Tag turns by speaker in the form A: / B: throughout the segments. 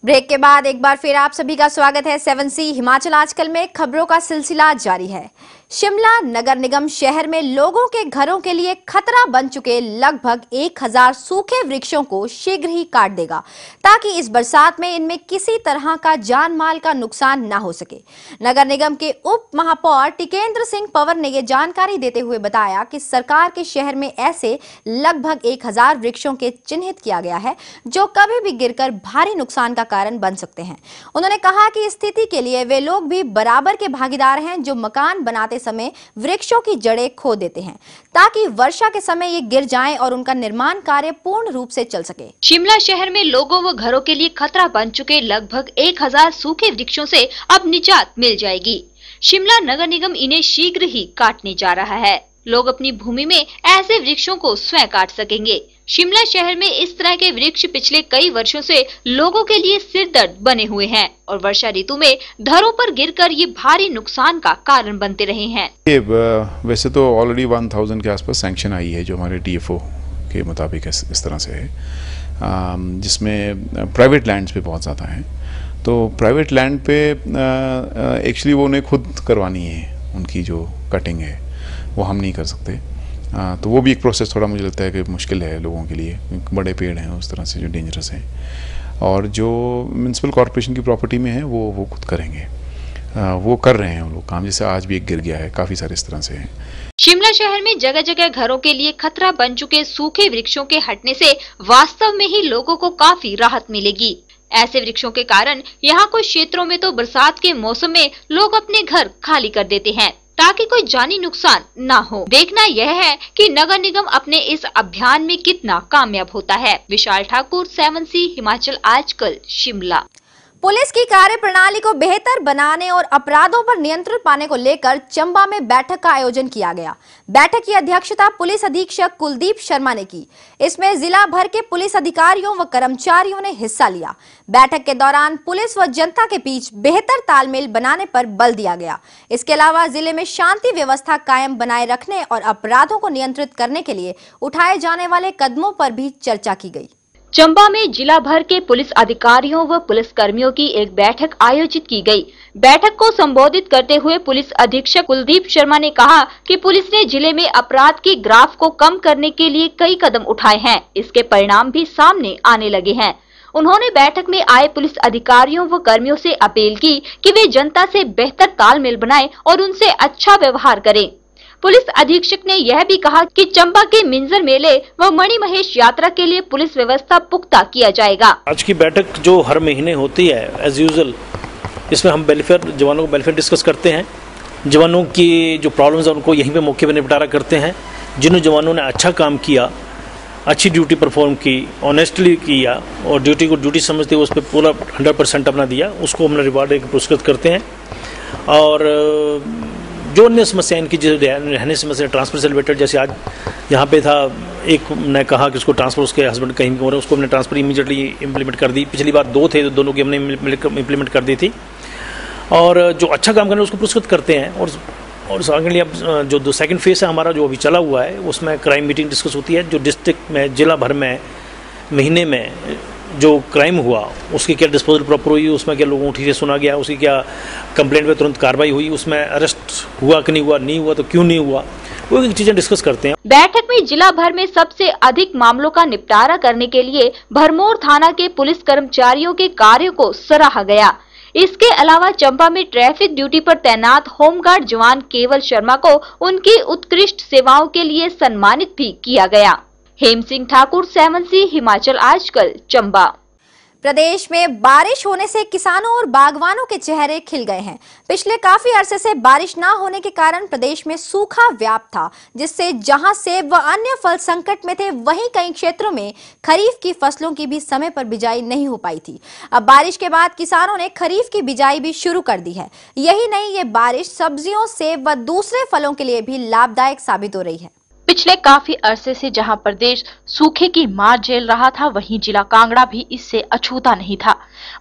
A: Break के बाद एक बार फिर आप सभी का स्वागत है 7C हिमाचल आजकल में। खबरों का सिलसिला जारी है। शिमला नगर निगम शहर में लोगों के घरों के लिए खतरा बन चुके लगभग 1000 सूखे वृक्षों को शीघ्र ही काट देगा ताकि इस बरसात में इनमें किसी तरह का जान माल का नुकसान न हो सके। नगर निगम के उप महापौर टिकेंद्र सिंह पंवर ने ये जानकारी देते हुए बताया कि सरकार के शहर में ऐसे लगभग 1000 वृक्षों के चिन्हित किया गया है जो कभी भी गिरकर भारी नुकसान का कारण बन सकते हैं। उन्होंने कहा कि इस स्थिति के लिए वे लोग भी बराबर के भागीदार हैं जो मकान बनाते समय वृक्षों की जड़ें खो देते हैं ताकि वर्षा के समय ये गिर जाएं और उनका निर्माण कार्य पूर्ण रूप से चल सके।
B: शिमला शहर में लोगों व घरों के लिए खतरा बन चुके लगभग 1000 सूखे वृक्षों से अब निजात मिल जाएगी। शिमला नगर निगम इन्हें शीघ्र ही काटने जा रहा है। लोग अपनी भूमि में ऐसे वृक्षों को स्वयं काट सकेंगे। शिमला शहर में इस तरह के वृक्ष पिछले कई वर्षों से लोगों के लिए सिरदर्द बने हुए हैं और वर्षा ऋतु में घरों पर गिरकर ये भारी नुकसान का कारण बनते रहे हैं।
C: वैसे तो ऑलरेडी 1000 के आसपास सैंक्शन आई है जो हमारे DFO के मुताबिक इस तरह से है, जिसमें प्राइवेट लैंड्स पे बहुत ज़्यादा है। तो प्राइवेट लैंड पे एक्चुअली वो उन्हें खुद करवानी है, उनकी जो कटिंग है वो हम नहीं कर सकते। तो वो भी एक प्रोसेस थोड़ा मुझे लगता है कि मुश्किल है लोगों के लिए, बड़े पेड़ हैं उस तरह से जो डेंजरस हैं, और जो म्यूनसिपल कॉर्पोरेशन की प्रॉपर्टी में है वो खुद करेंगे। वो कर रहे हैं वो लोग काम, जैसे आज भी एक गिर गया है, काफ़ी सारे इस तरह से हैं।
B: शिमला शहर में जगह जगह घरों के लिए खतरा बन चुके सूखे वृक्षों के हटने से वास्तव में ही लोगों को काफी राहत मिलेगी। ऐसे वृक्षों के कारण यहाँ कुछ क्षेत्रों में तो बरसात के मौसम में लोग अपने घर खाली कर देते हैं ताकि कोई जानी नुकसान ना हो। देखना यह है कि नगर निगम अपने इस अभियान में कितना कामयाब होता है। विशाल ठाकुर, 7C हिमाचल आजकल, शिमला।
A: पुलिस की कार्यप्रणाली को बेहतर बनाने और अपराधों पर नियंत्रण पाने को लेकर चंबा में बैठक का आयोजन किया गया। बैठक की अध्यक्षता पुलिस अधीक्षक कुलदीप शर्मा ने की। इसमें जिला भर के पुलिस अधिकारियों व कर्मचारियों ने हिस्सा लिया। बैठक के दौरान पुलिस व जनता के बीच बेहतर तालमेल बनाने पर बल दिया गया। इसके अलावा जिले में शांति व्यवस्था कायम बनाए रखने और अपराधों को नियंत्रित करने के लिए उठाए जाने वाले कदमों पर भी चर्चा की गई।
B: चंबा में जिला भर के पुलिस अधिकारियों व पुलिस कर्मियों की एक बैठक आयोजित की गई। बैठक को संबोधित करते हुए पुलिस अधीक्षक कुलदीप शर्मा ने कहा कि पुलिस ने जिले में अपराध के ग्राफ को कम करने के लिए कई कदम उठाए हैं। इसके परिणाम भी सामने आने लगे हैं। उन्होंने बैठक में आए पुलिस अधिकारियों व कर्मियों से अपील की कि वे जनता से बेहतर तालमेल बनाएं और उनसे अच्छा व्यवहार करें। पुलिस अधीक्षक ने यह भी कहा कि चंबा के मिंजर मेले व मणिमहेश यात्रा के लिए पुलिस व्यवस्था पुख्ता किया जाएगा।
D: आज की बैठक जो हर महीने होती है एज यूजुअल, इसमें हम जवानों को वेलफेयर डिस्कस करते हैं। जवानों की जो प्रॉब्लम्स है उनको यहीं पे मौके पर निपटारा करते हैं। जिन जवानों ने अच्छा काम किया, अच्छी ड्यूटी परफॉर्म की, ऑनेस्टली किया और ड्यूटी को ड्यूटी समझते हुए उस पर पूरा 100% अपना दिया, उसको हम रिवार्ड एक पुरस्कृत करते हैं। और जो अन्य समस्या इनकी जो रहने समस्या, ट्रांसफर से रिलेटेड, जैसे आज यहाँ पे था, एक ने कहा कि उसको ट्रांसफर उसके हस्बैंड कहीं हो रहा है, उसको हमने ट्रांसफर इमीडिएटली इम्प्लीमेंट कर दी। पिछली बार 2 थे, दोनों की हमने इम्प्लीमेंट कर दी थी। और जो अच्छा काम करने उसको पुरस्कृत करते हैं। और सेकेंडली अब जो सेकंड फेज है हमारा जो अभी चला हुआ है, उसमें क्राइम मीटिंग डिस्कस होती है। जो डिस्ट्रिक्ट में, जिला भर में महीने में जो क्राइम हुआ उसकी क्या डिस्पोजल प्रॉपर हुई, उसमें क्या लोगों को ठीक से सुना गया, उसकी क्या कंप्लेंट पे तुरंत कार्रवाई हुई, उसमें अरेस्ट हुआ कि नहीं हुआ तो क्यों नहीं हुआ, वो चीजें डिस्कस करते हैं।
B: बैठक में जिला भर में सबसे अधिक मामलों का निपटारा करने के लिए भरमौर थाना के पुलिस कर्मचारियों के कार्य को सराहा गया। इसके अलावा चंबा में ट्रैफिक ड्यूटी पर तैनात होमगार्ड जवान केवल शर्मा को उनकी उत्कृष्ट सेवाओं के लिए सम्मानित भी किया गया। हेम सिंह ठाकुर, 7C हिमाचल आजकल, चंबा।
A: प्रदेश में बारिश होने से किसानों और बागवानों के चेहरे खिल गए हैं। पिछले काफी अरसे से बारिश न होने के कारण प्रदेश में सूखा व्याप्त था, जिससे जहां सेब व अन्य फल संकट में थे, वहीं कई क्षेत्रों में खरीफ की फसलों की भी समय पर बिजाई नहीं हो पाई थी। अब बारिश के बाद किसानों ने खरीफ की बिजाई भी शुरू कर दी है। यही नहीं, ये बारिश सब्जियों, सेब व दूसरे फलों के लिए भी लाभदायक साबित हो रही है।
E: पिछले काफी अरसे से जहां प्रदेश सूखे की मार झेल रहा था, वहीं जिला कांगड़ा भी इससे अछूता नहीं था।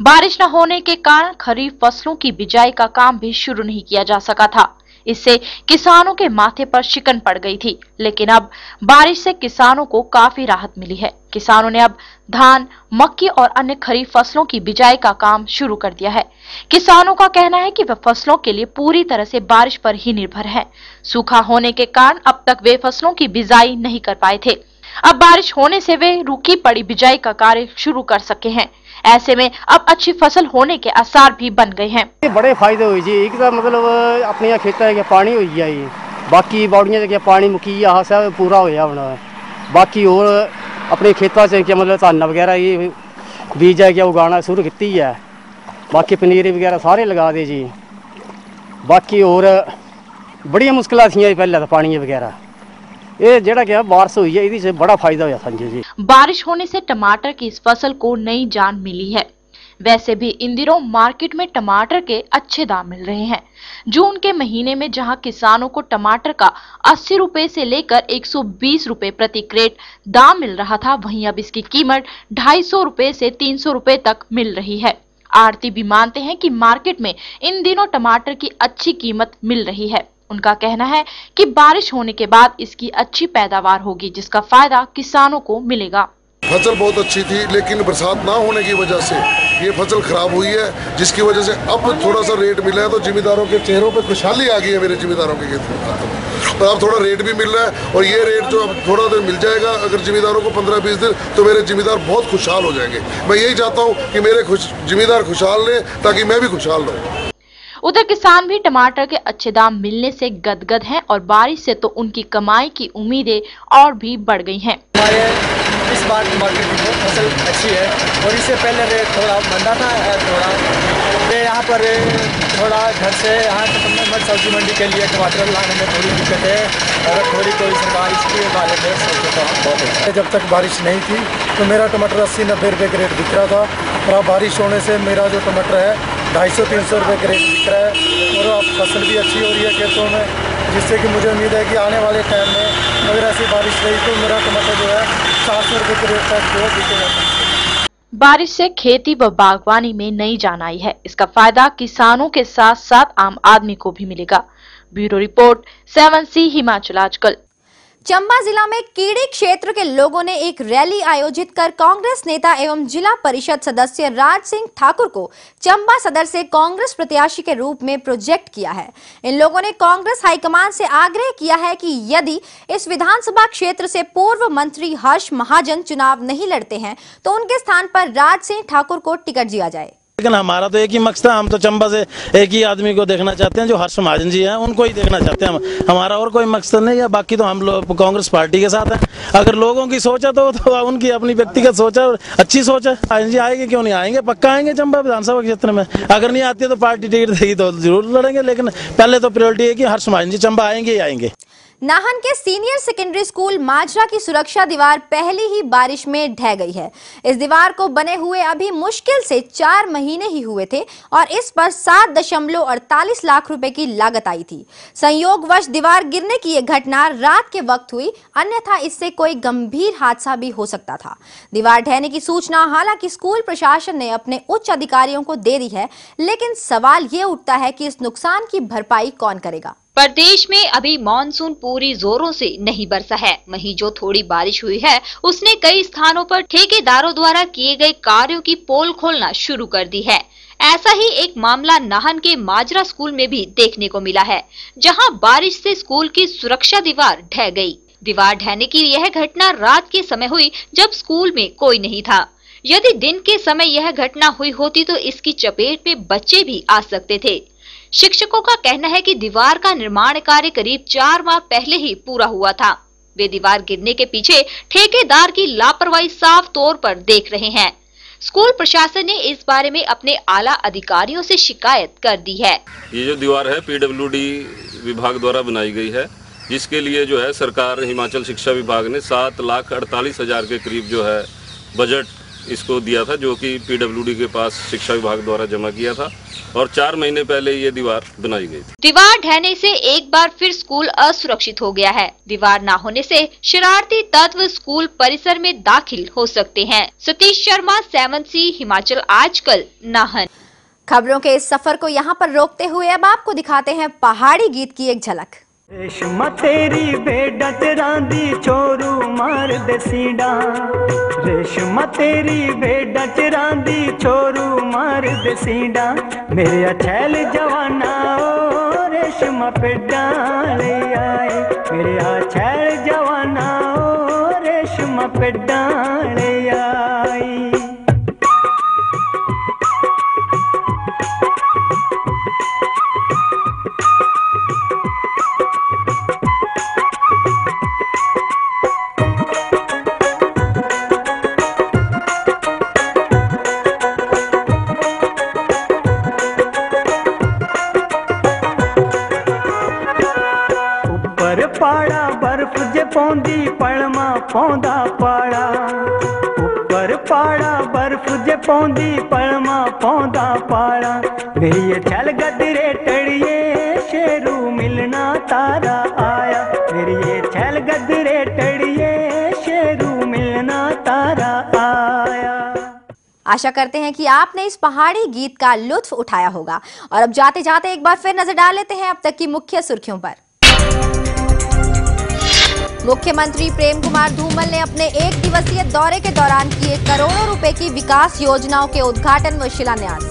E: बारिश न होने के कारण खरीफ फसलों की बिजाई का काम भी शुरू नहीं किया जा सका था। इससे किसानों के माथे पर शिकन पड़ गई थी, लेकिन अब बारिश से किसानों को काफी राहत मिली है। किसानों ने अब धान, मक्की और अन्य खरीफ फसलों की बिजाई का काम शुरू कर दिया है। किसानों का कहना है कि वे फसलों के लिए पूरी तरह से बारिश पर ही निर्भर हैं। सूखा होने के कारण अब तक वे फसलों की बिजाई नहीं कर पाए थे। अब बारिश होने से वे रुकी पड़ी बिजाई का कार्य शुरू कर सके हैं। ऐसे में अब अच्छी फसल होने के आसार भी बन गए हैं।
F: बड़े फायदे हुए जी, एक तो मतलब अपने खेतों के पानी हो गया जी, बाकी बाड़ियां के पानी मुकी सब पूरा होया होना, बाकी और अपने खेतों से क्या मतलब धान वगैरह ये बीज है क्या उगाना शुरू की है, बाकी पनीर वगैरह सारे लगा दे जी। बाकी और बड़ी मुश्किल थी पहले तो पानी वगैरह, ये जेड़ा क्या बारिश हुई है इससे बड़ा फायदा हुआ संजय जी।
E: बारिश होने से टमाटर की इस फसल को नई जान मिली है। वैसे भी इन दिनों मार्केट में टमाटर के अच्छे दाम मिल रहे हैं। जून के महीने में जहां किसानों को टमाटर का 80 रुपए से लेकर 120 रुपए प्रति क्रेट दाम मिल रहा था, वहीं अब इसकी कीमत 250 रुपए से 300 रुपए तक मिल रही है। आढ़ती भी मानते हैं कि मार्केट में इन दिनों टमाटर की अच्छी कीमत मिल रही है। उनका कहना है कि बारिश होने के बाद इसकी अच्छी पैदावार होगी, जिसका फायदा किसानों को मिलेगा।
G: फसल बहुत अच्छी थी, लेकिन बरसात ना होने की वजह से ये फसल खराब हुई है, जिसकी वजह से अब थोड़ा सा रेट मिला है तो जिम्मेदारों के चेहरों पे खुशहाली आ गई है। मेरे जिम्मेदारों के खातों में तो अब थोड़ा रेट भी मिल रहा है, और ये रेट जो अब थोड़ा देर मिल जाएगा अगर जिम्मेदारों को 15-20 दिन, तो मेरे जिम्मेदार बहुत खुशहाल हो जाएंगे। मैं यही चाहता हूँ कि मेरे जिम्मेदार खुशहाल रहें ताकि मैं भी खुशहाल रहूँ।
E: उधर किसान भी टमाटर के अच्छे दाम मिलने से गदगद हैं और बारिश से तो उनकी कमाई की उम्मीदें और भी बढ़ गई हैं।
H: इस बार टमाटर की फसल अच्छी है और इससे पहले रेट थोड़ा मंदा था। थोड़ा यहाँ पर थोड़ा घर से यहाँ सब्जी मंडी के लिए टमाटर लाने में थोड़ी दिक्कत है, अगर थोड़ी कोई सरकार इसके बारे में सोचे तो बहुत अच्छा है। जब तक बारिश नहीं थी तो मेरा टमाटर 80-90 रुपये का रेट बिक रहा था, और अब बारिश होने से मेरा जो टमाटर है 250-300 रुपये का रेट बिक रहा है, और अब फसल भी अच्छी हो रही है खेतों में, जिससे कि मुझे उम्मीद है कि आने वाले टाइम में अगर ऐसी बारिश रही तो मेरा टमाटर जो है 400 रुपये के रेट तक जो बिकेगा।
E: बारिश से खेती व बागवानी में नई जान आई है। इसका फायदा किसानों के साथ साथ आम आदमी को भी मिलेगा। ब्यूरो रिपोर्ट 7C हिमाचल आजकल।
A: चंबा जिला में कीड़ी क्षेत्र के लोगों ने एक रैली आयोजित कर कांग्रेस नेता एवं जिला परिषद सदस्य राज सिंह ठाकुर को चंबा सदर से कांग्रेस प्रत्याशी के रूप में प्रोजेक्ट किया है। इन लोगों ने कांग्रेस हाईकमान से आग्रह किया है कि यदि इस विधानसभा क्षेत्र से पूर्व मंत्री हर्ष महाजन चुनाव नहीं लड़ते हैं तो उनके स्थान पर राज सिंह ठाकुर को टिकट दिया जाए।
I: लेकिन हमारा तो एक ही मकसद है, हम तो चंबा से एक ही आदमी को देखना चाहते हैं जो हर्ष महाजन जी हैं, उनको ही देखना चाहते हैं। हमारा और कोई मकसद नहीं है। बाकी तो हम लोग कांग्रेस पार्टी के साथ हैं। अगर लोगों की सोच है तो उनकी अपनी व्यक्तिगत सोच है, अच्छी सोच है। महाजन जी आएंगे क्यों नहीं आएंगे, पक्का आएंगे चंबा विधानसभा क्षेत्र में। अगर नहीं आती है तो पार्टी टिकट देगी तो जरूर लड़ेंगे, लेकिन पहले तो प्रायोरिटी है कि हर्ष महाजन जी चंबा आएंगे ही आएंगे।
A: नाहन के सीनियर सेकेंडरी स्कूल माजरा की सुरक्षा दीवार पहली ही बारिश में ढह गई है। इस दीवार को बने हुए अभी मुश्किल से 4 महीने ही हुए थे और इस पर 7.48 लाख रुपए की लागत आई थी। संयोगवश दीवार गिरने की यह घटना रात के वक्त हुई, अन्यथा इससे कोई गंभीर हादसा भी हो सकता था। दीवार ढहने की सूचना हालांकि स्कूल प्रशासन ने अपने उच्च अधिकारियों को दे दी है, लेकिन सवाल ये उठता है कि इस नुकसान की भरपाई कौन करेगा।
B: प्रदेश में अभी मानसून पूरी जोरों से नहीं बरसा है, वहीं जो थोड़ी बारिश हुई है उसने कई स्थानों पर ठेकेदारों द्वारा किए गए कार्यों की पोल खोलना शुरू कर दी है। ऐसा ही एक मामला नाहन के माजरा स्कूल में भी देखने को मिला है, जहां बारिश से स्कूल की सुरक्षा दीवार ढह गई। दीवार ढहने की यह घटना रात के समय हुई जब स्कूल में कोई नहीं था। यदि दिन के समय यह घटना हुई होती तो इसकी चपेट में बच्चे भी आ सकते थे। शिक्षकों का कहना है कि दीवार का निर्माण कार्य करीब 4 माह पहले ही पूरा हुआ था। वे दीवार गिरने के पीछे ठेकेदार की लापरवाही साफ तौर पर देख रहे हैं। स्कूल प्रशासन ने इस बारे में अपने आला अधिकारियों से शिकायत कर दी है।
J: ये जो दीवार है PWD विभाग द्वारा बनाई गई है, जिसके लिए जो है सरकार हिमाचल शिक्षा विभाग ने 7,48,000 के करीब जो है बजट इसको दिया था, जो कि PWD के पास शिक्षा विभाग द्वारा जमा किया था, और 4 महीने पहले ये दीवार बनाई गई थी।
B: दीवार ढहने से एक बार फिर स्कूल असुरक्षित हो गया है। दीवार न होने से शरारती तत्व स्कूल परिसर में दाखिल हो सकते हैं। सतीश शर्मा, 7C हिमाचल आजकल, नाहन।
A: खबरों के इस सफर को यहाँ पर रोकते हुए अब आपको दिखाते हैं पहाड़ी गीत की एक झलक।
K: रेशमा तेरी बेड़ा चरांदी छोरू मार दे सीडा, रेशमा तेरी बेड़ा चरांदी छोरू मार दे सीडा, मेरे छैल जवाना ओ रेशमा पेड़ा ले आए, मेरे छैल जवाना ओ रेशमा पेड़ा ले आई। पाड़ा बर्फ जे पौंदी पलमा पौंदा पाड़ा, ऊपर पाड़ा बर्फ जे पौंदी पलमा पौंदा पाड़ा, मेरी छल गदरे टड़िए शेरू मिलना तारा आया, मेरी छल गदरे टड़िए शेरू मिलना तारा आया।
A: आशा करते हैं कि आपने इस पहाड़ी गीत का लुत्फ उठाया होगा। और अब जाते जाते एक बार फिर नजर डाल लेते हैं अब तक की मुख्य सुर्खियों पर। मुख्यमंत्री प्रेम कुमार धूमल ने अपने एक दिवसीय दौरे के दौरान किए करोड़ों रुपए की विकास योजनाओं के उद्घाटन व शिलान्यास।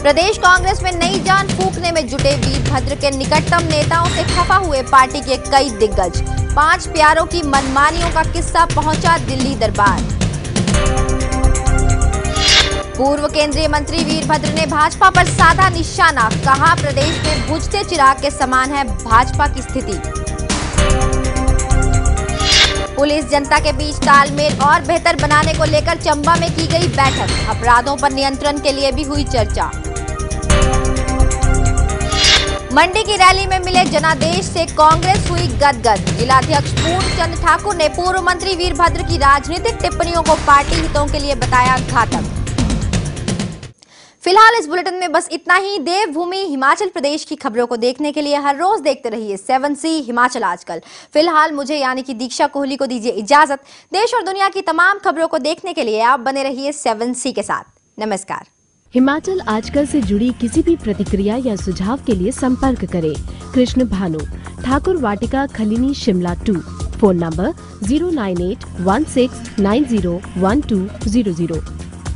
A: प्रदेश कांग्रेस में नई जान फूंकने में जुटे वीरभद्र के निकटतम नेताओं से खफा हुए पार्टी के कई दिग्गज। 5 प्यारों की मनमानियों का किस्सा पहुंचा दिल्ली दरबार। पूर्व केंद्रीय मंत्री वीरभद्र ने भाजपा पर साधा निशाना, कहा प्रदेश में बुझते चिराग के समान है भाजपा की स्थिति। पुलिस जनता के बीच तालमेल और बेहतर बनाने को लेकर चंबा में की गई बैठक, अपराधों पर नियंत्रण के लिए भी हुई चर्चा। मंडी की रैली में मिले जनादेश से कांग्रेस हुई गदगद। जिलाध्यक्ष पूर्णचंद ठाकुर ने पूर्व मंत्री वीरभद्र की राजनीतिक टिप्पणियों को पार्टी हितों के लिए बताया घातक। फिलहाल इस बुलेटिन में बस इतना ही। देवभूमि हिमाचल प्रदेश की खबरों को देखने के लिए हर रोज देखते रहिए 7C हिमाचल आजकल। फिलहाल मुझे यानी कि दीक्षा कोहली को दीजिए इजाजत। देश और दुनिया की तमाम खबरों को देखने के लिए आप बने रहिए 7C के साथ। नमस्कार।
L: हिमाचल आजकल से जुड़ी किसी भी प्रतिक्रिया या सुझाव के लिए संपर्क करें कृष्ण भानु, ठाकुर वाटिका, खलीनी, शिमला 2। Phone number 09816901200,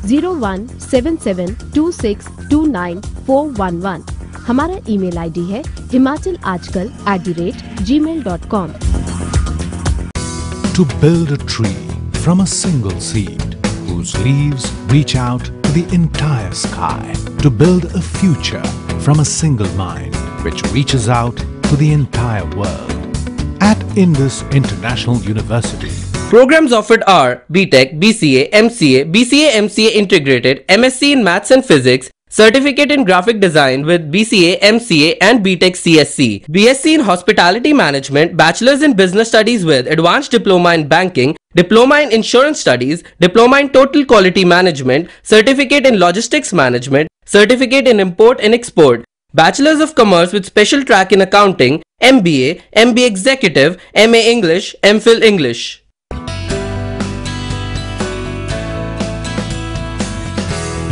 L: 017726294111। हमारा ईमेल आईडी है himachalajkal@gmail.com।
M: To build a tree from a single seed whose leaves reach out to the entire sky. To build a future from a single mind which reaches out to the entire world. At Indus International University.
N: Programs offered are BTech, BCA, MCA, BCA MCA Integrated, MSc in Maths and Physics, Certificate in Graphic Design with BCA, MCA and BTech CSC, BSc in Hospitality Management, Bachelor's in Business Studies with Advanced Diploma in Banking, Diploma in Insurance Studies, Diploma in Total Quality Management, Certificate in Logistics Management, Certificate in Import and Export, Bachelor's of Commerce with Special Track in Accounting, MBA, MBA Executive, MA English, MPhil English.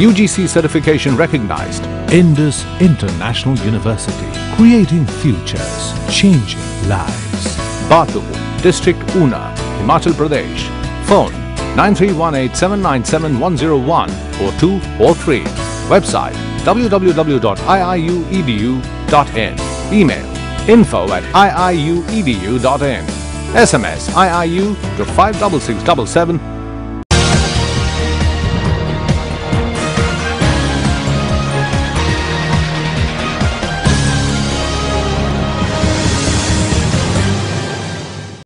M: UGC certification recognized. Indus International University. Creating futures, changing lives. Batu, District Una, Himachal Pradesh. Phone 9318797101 or 2 or 3. Website www.iiuedu.in. Email info@iiuedu.in. SMS IIU to 56677